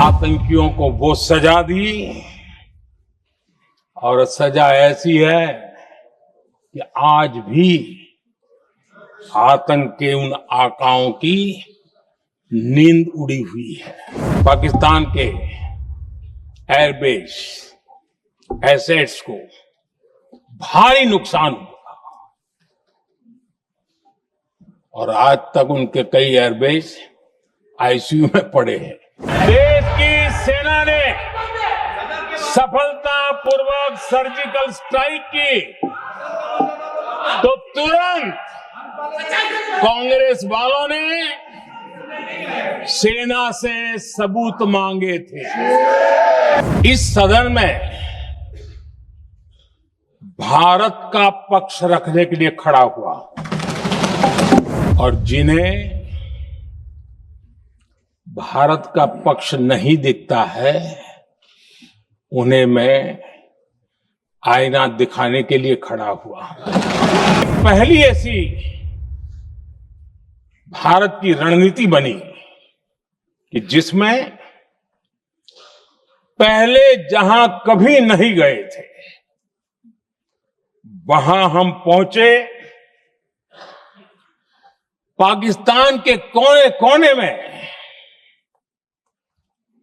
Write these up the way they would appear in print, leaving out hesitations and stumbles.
आतंकियों को वो सजा दी और सजा ऐसी है कि आज भी आतंक के उन आकाओं की नींद उड़ी हुई है। पाकिस्तान के एयरबेस एसेट्स को भारी नुकसान हुआ और आज तक उनके कई एयरबेस आईसीयू में पड़े हैं। देश की सेना ने सफलतापूर्वक सर्जिकल स्ट्राइक की तो तुरंत कांग्रेस वालों ने सेना से सबूत मांगे थे। इस सदन में भारत का पक्ष रखने के लिए खड़ा हुआ और जिन्हें भारत का पक्ष नहीं दिखता है उन्हें मैं आईना दिखाने के लिए खड़ा हुआ। पहली ऐसी भारत की रणनीति बनी कि जिसमें पहले जहां कभी नहीं गए थे वहां हम पहुंचे। पाकिस्तान के कोने कोने में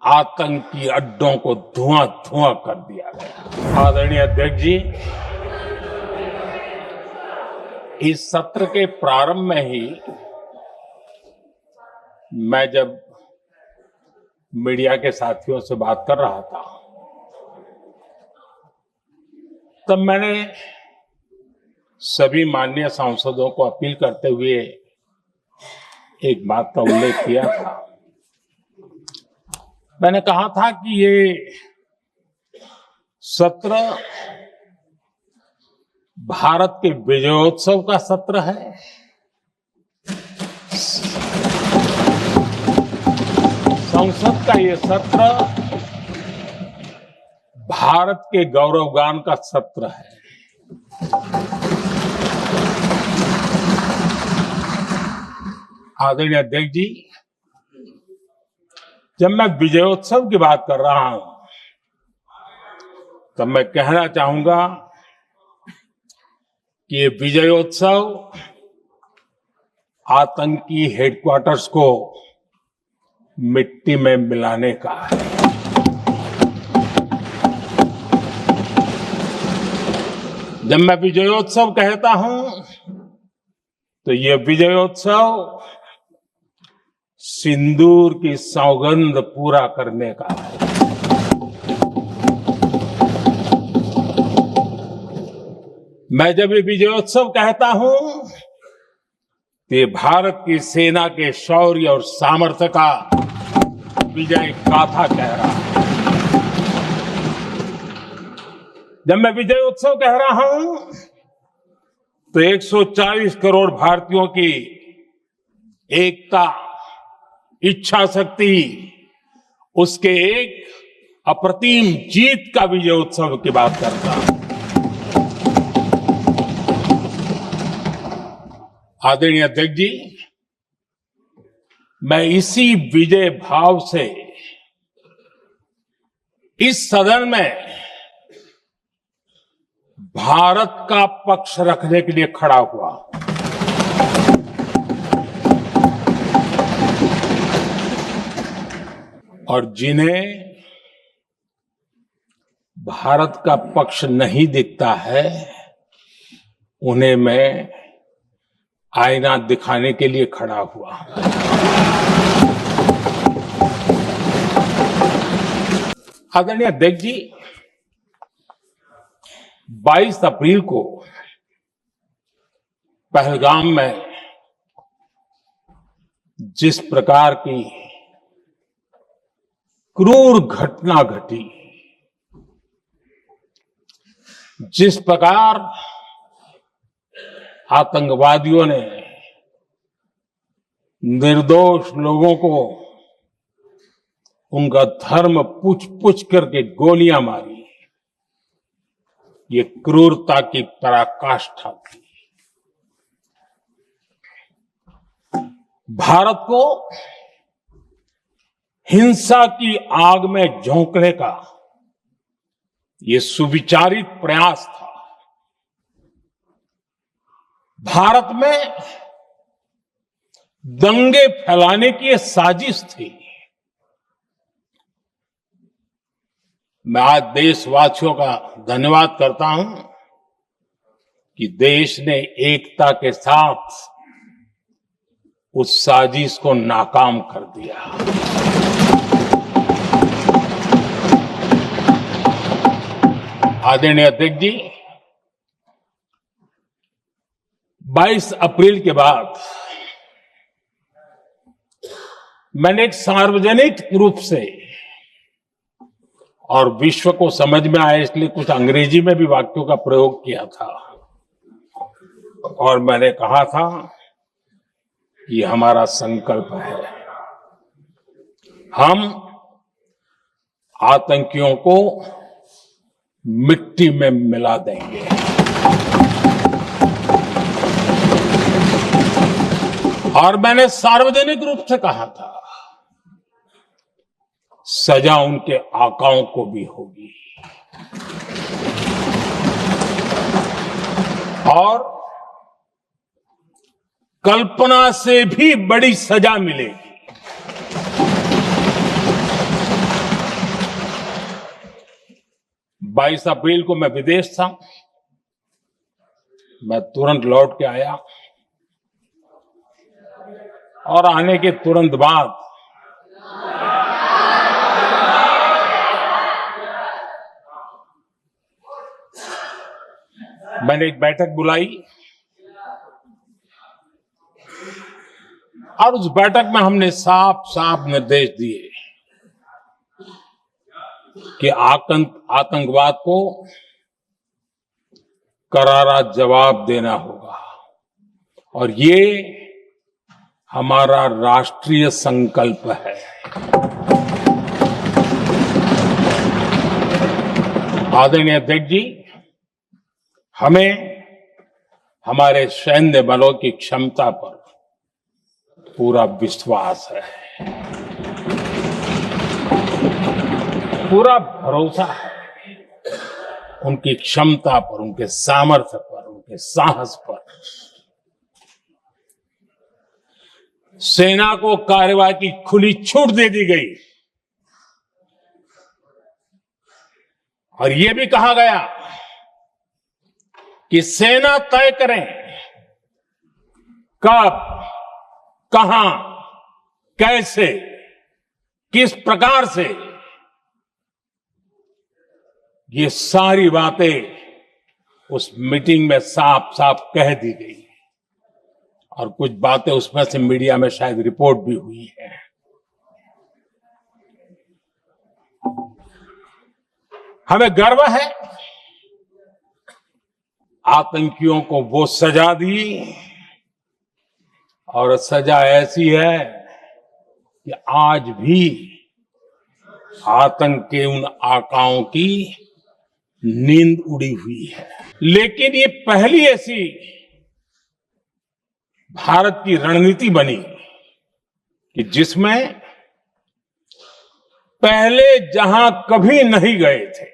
आतंकी अड्डों को धुआं धुआं कर दिया गया। आदरणीय अध्यक्ष जी, इस सत्र के प्रारंभ में ही मैं जब मीडिया के साथियों से बात कर रहा था तब मैंने सभी माननीय सांसदों को अपील करते हुए एक बात का उल्लेख किया था। मैंने कहा था कि ये सत्र भारत के विजयोत्सव का सत्र है। संसद का ये सत्र भारत के गौरवगान का सत्र है। आदरणीय अध्यक्ष जी, जब मैं विजयोत्सव की बात कर रहा हूं तब मैं कहना चाहूंगा कि ये विजयोत्सव आतंकी हेडक्वार्टर्स को मिट्टी में मिलाने का है। जब मैं विजयोत्सव कहता हूं तो ये विजयोत्सव सिंदूर की सौगंध पूरा करने का है। मैं जब ये विजयोत्सव कहता हूं तो ये भारत की सेना के शौर्य और सामर्थ्य का विजय गाथा कह रहा है। जब मैं विजयोत्सव कह रहा हूं तो 140 करोड़ भारतीयों की एकता, इच्छा शक्ति, उसके एक अप्रतिम जीत का विजयोत्सव की बात करता हूं। आदरणीय अध्यक्ष जी, मैं इसी विजय भाव से इस सदन में भारत का पक्ष रखने के लिए खड़ा हुआ। और जिन्हें भारत का पक्ष नहीं दिखता है उन्हें मैं आईना दिखाने के लिए खड़ा हुआ। आदरणीय अध्यक्ष जी, 22 अप्रैल को पहलगाम में जिस प्रकार की क्रूर घटना घटी, जिस प्रकार आतंकवादियों ने निर्दोष लोगों को उनका धर्म पूछ पूछ करके गोलियां मारी, ये क्रूरता की पराकाष्ठा थी। भारत को हिंसा की आग में झोंकने का ये सुविचारित प्रयास था। भारत में दंगे फैलाने की ये साजिश थी। मैं आज देशवासियों का धन्यवाद करता हूं कि देश ने एकता के साथ उस साजिश को नाकाम कर दिया। आदरणीय अध्यक्ष जी, 22 अप्रैल के बाद मैंने एक सार्वजनिक रूप से और विश्व को समझ में आए इसलिए कुछ अंग्रेजी में भी वाक्यों का प्रयोग किया था और मैंने कहा था कि हमारा संकल्प है, हम आतंकियों को मिट्टी में मिला देंगे। और मैंने सार्वजनिक रूप से कहा था, सजा उनके आकाओं को भी होगी और कल्पना से भी बड़ी सजा मिलेगी। 22 अप्रैल को मैं विदेश था, मैं तुरंत लौट के आया और आने के तुरंत बाद मैंने एक बैठक बुलाई और उस बैठक में हमने साफ साफ निर्देश दिए कि आतंकवाद को करारा जवाब देना होगा और ये हमारा राष्ट्रीय संकल्प है। आदरणीय अध्यक्ष जी, हमें हमारे सैन्य बलों की क्षमता पर पूरा विश्वास है, पूरा भरोसा है उनकी क्षमता पर, उनके सामर्थ्य पर, उनके साहस पर। सेना को कार्रवाई की खुली छूट दे दी गई और यह भी कहा गया कि सेना तय करें कब, कहां, कैसे, किस प्रकार से। ये सारी बातें उस मीटिंग में साफ साफ कह दी गई और कुछ बातें उसमें से मीडिया में शायद रिपोर्ट भी हुई है। हमें गर्व है आतंकियों को वो सजा दी और सजा ऐसी है कि आज भी आतंक के उन आकाओं की नींद उड़ी हुई है। लेकिन ये पहली ऐसी भारत की रणनीति बनी कि जिसमें पहले जहां कभी नहीं गए थे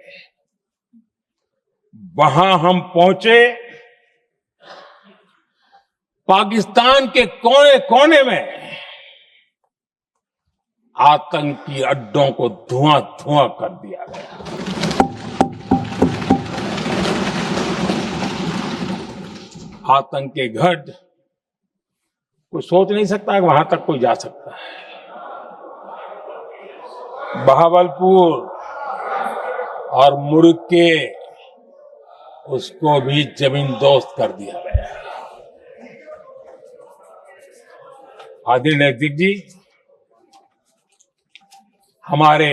वहां हम पहुंचे। पाकिस्तान के कोने कोने में आतंकी अड्डों को धुआं धुआं कर दिया गया। आतंक के गढ़ कोई सोच नहीं सकता कि वहां तक कोई जा सकता है। बहावलपुर और मुर्गे उसको भी जमीन दोस्त कर दिया गया। आदरणीय अध्यक्ष जी, हमारे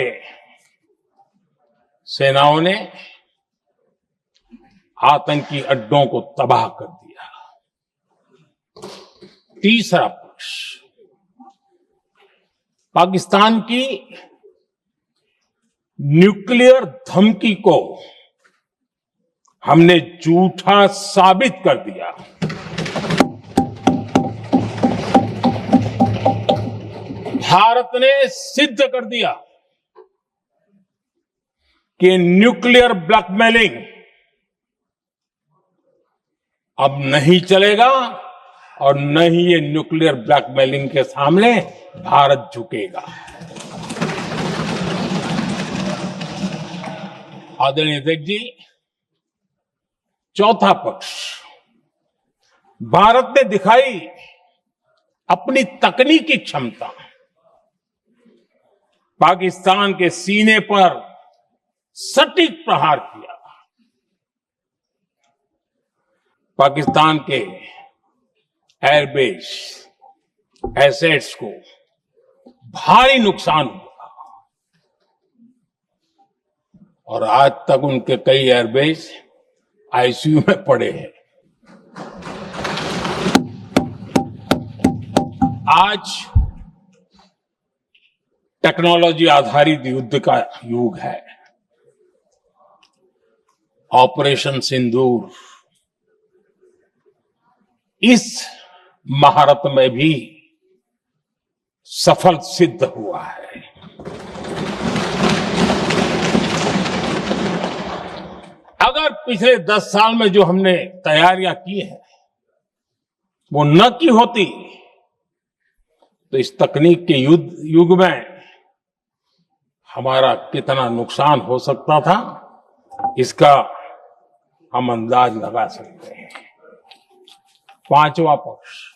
सेनाओं ने आतंकी अड्डों को तबाह कर दिया। तीसरा पक्ष, पाकिस्तान की न्यूक्लियर धमकी को हमने झूठा साबित कर दिया। भारत ने सिद्ध कर दिया कि न्यूक्लियर ब्लैकमेलिंग अब नहीं चलेगा और न ही ये न्यूक्लियर ब्लैकमेलिंग के सामने भारत झुकेगा। आदरणीय अध्यक्ष जी, चौथा पक्ष, भारत ने दिखाई अपनी तकनीकी क्षमता। पाकिस्तान के सीने पर सटीक प्रहार किया। पाकिस्तान के एयरबेस एसेट्स को भारी नुकसान हुआ और आज तक उनके कई एयरबेस आईसीयू में पड़े हैं। आज टेक्नोलॉजी आधारित युद्ध का युग है। ऑपरेशन सिंदूर इस महारत में भी सफल सिद्ध हुआ है। अगर पिछले 10 साल में जो हमने तैयारियां की हैं वो न की होती तो इस तकनीक के युग में हमारा कितना नुकसान हो सकता था, इसका हम अंदाज लगा सकते हैं। पांचवा पक्ष,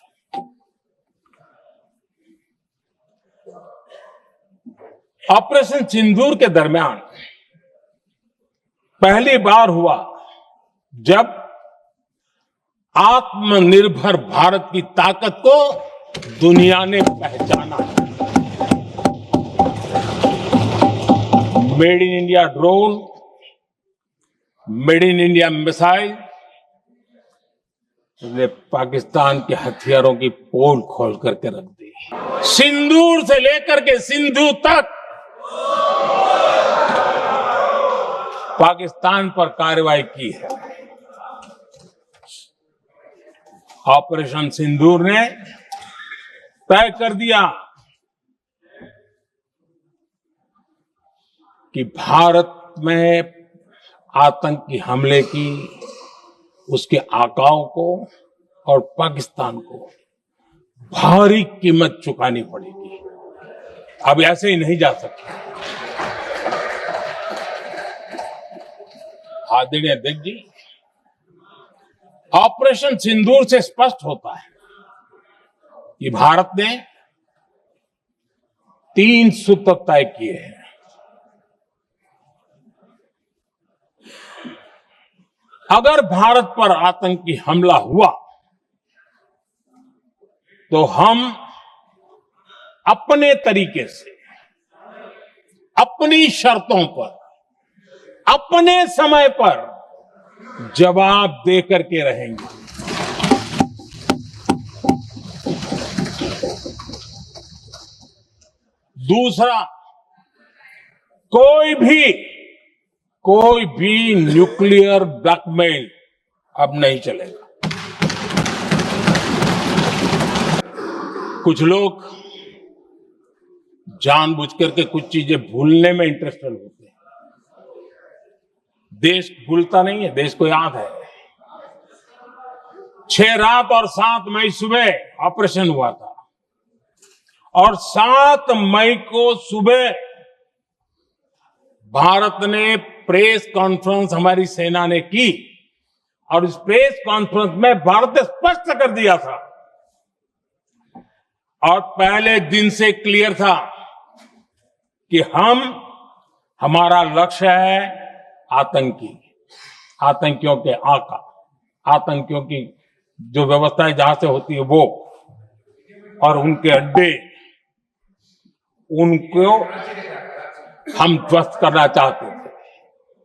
ऑपरेशन सिंदूर के दरमियान पहली बार हुआ जब आत्मनिर्भर भारत की ताकत को दुनिया ने पहचाना। Made in India drone, made in India missile ने पाकिस्तान के हथियारों की पोल खोल करके रख दी। सिंदूर से लेकर के सिंधु तक पाकिस्तान पर कार्रवाई की है। ऑपरेशन सिंदूर ने तय कर दिया कि भारत में आतंकी हमले की उसके आकाओं को और पाकिस्तान को भारी कीमत चुकानी पड़ेगी। अब ऐसे ही नहीं जा सकते। आदरणीय अध्यक्ष जी, ऑपरेशन सिंदूर से स्पष्ट होता है कि भारत ने 3 सूत्र तय किए हैं। अगर भारत पर आतंकी हमला हुआ तो हम अपने तरीके से, अपनी शर्तों पर, अपने समय पर जवाब देकर के रहेंगे। दूसरा, कोई भी न्यूक्लियर ब्लैकमेल अब नहीं चलेगा। कुछ लोग जानबूझ करके कुछ चीजें भूलने में इंटरेस्टेड होते हैं। देश भूलता नहीं है, देश को याद है। 6 रात और 7 मई सुबह ऑपरेशन हुआ था और 7 मई को सुबह भारत ने प्रेस कॉन्फ्रेंस हमारी सेना ने की और इस प्रेस कॉन्फ्रेंस में भारत ने स्पष्ट कर दिया था और पहले दिन से क्लियर था कि हमारा लक्ष्य है आतंकियों के आका, आतंकियों की जो व्यवस्थाएं जहां से होती है वो और उनके अड्डे, उनको हम ध्वस्त करना चाहते थे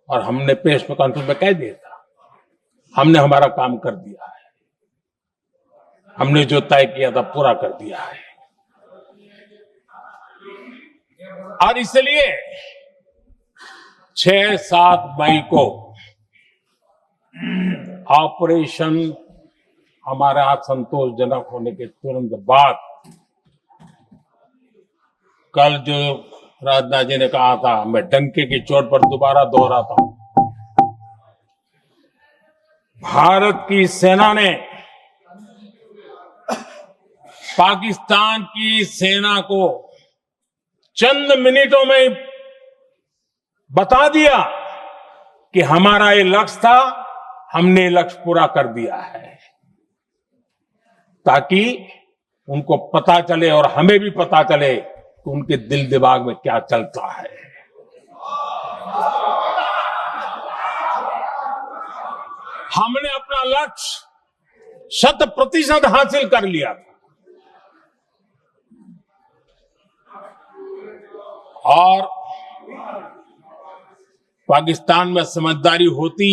और हमने प्रेस कॉन्फ्रेंस में कह दिया था, हमने हमारा काम कर दिया है, हमने जो तय किया था पूरा कर दिया है। और इसलिए 6-7 मई को ऑपरेशन हमारे हाथ संतोषजनक होने के तुरंत बाद कल जो राजनाथ जी ने कहा था, मैं डंके की चोट पर दोबारा दोहराता हूं, भारत की सेना ने पाकिस्तान की सेना को चंद मिनटों में ही बता दिया कि हमारा ये लक्ष्य था, हमने ये लक्ष्य पूरा कर दिया है, ताकि उनको पता चले और हमें भी पता चले कि उनके दिल दिमाग में क्या चलता है। हमने अपना लक्ष्य 100% हासिल कर लिया था और पाकिस्तान में समझदारी होती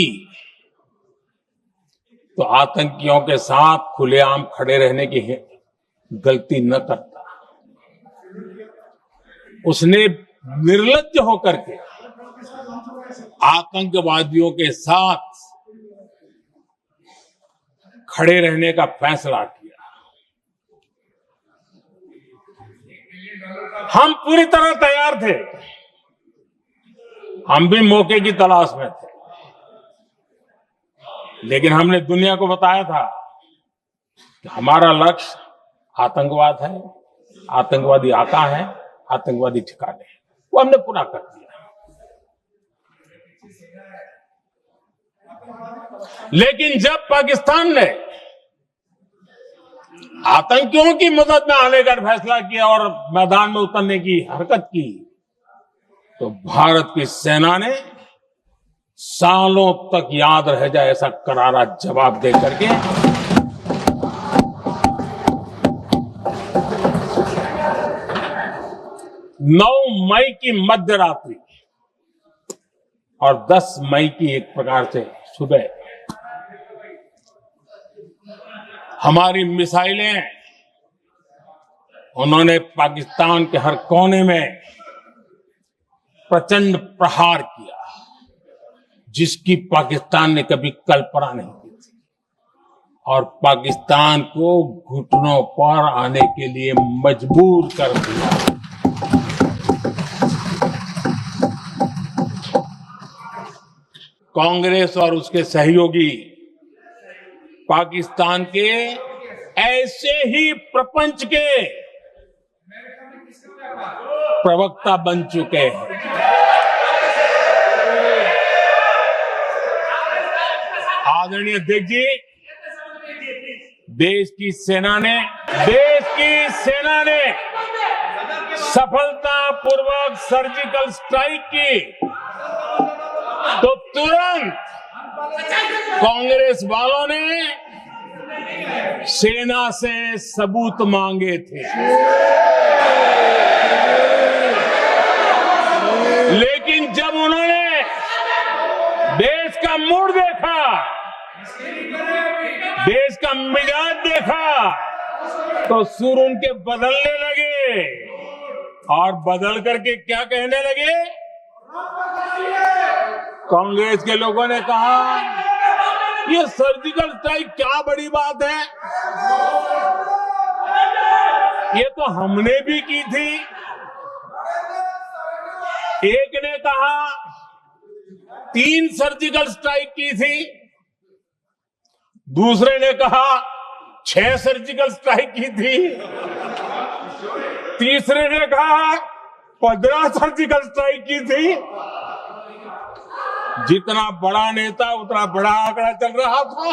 तो आतंकियों के साथ खुलेआम खड़े रहने की गलती न करता। उसने निर्लज्ज होकर के आतंकवादियों के साथ खड़े रहने का फैसला किया। हम पूरी तरह तैयार थे, हम भी मौके की तलाश में थे, लेकिन हमने दुनिया को बताया था कि हमारा लक्ष्य आतंकवाद है, आतंकवादी आता है, आतंकवादी ठिकाने हैं, वो हमने पूरा कर दिया। लेकिन जब पाकिस्तान ने आतंकियों की मदद में आने का फैसला किया और मैदान में उतरने की हरकत की, तो भारत की सेना ने सालों तक याद रह जाए ऐसा करारा जवाब दे करके 9 मई की मध्य रात्रि और 10 मई की एक प्रकार से सुबह हमारी मिसाइलें उन्होंने पाकिस्तान के हर कोने में प्रचंड प्रहार किया, जिसकी पाकिस्तान ने कभी कल्पना नहीं की थी और पाकिस्तान को घुटनों पर आने के लिए मजबूर कर दिया। कांग्रेस और उसके सहयोगी पाकिस्तान के ऐसे ही प्रपंच के प्रवक्ता बन चुके हैं। आदरणीय अध्यक्ष जी, देश की सेना ने सफलतापूर्वक सर्जिकल स्ट्राइक की तो तुरंत कांग्रेस वालों ने सेना से सबूत मांगे थे, लेकिन जब उन्होंने देश का मूड देखा, देश का मिजाज देखा, तो सुर उनके बदलने लगे और बदल करके क्या कहने लगे। कांग्रेस के लोगों ने कहा, ये सर्जिकल स्ट्राइक क्या बड़ी बात है, ये तो हमने भी की थी। एक ने कहा 3 सर्जिकल स्ट्राइक की थी, दूसरे ने कहा 6 सर्जिकल स्ट्राइक की थी, तीसरे ने कहा 15 सर्जिकल स्ट्राइक की थी। जितना बड़ा नेता उतना बड़ा आंकड़ा चल रहा था।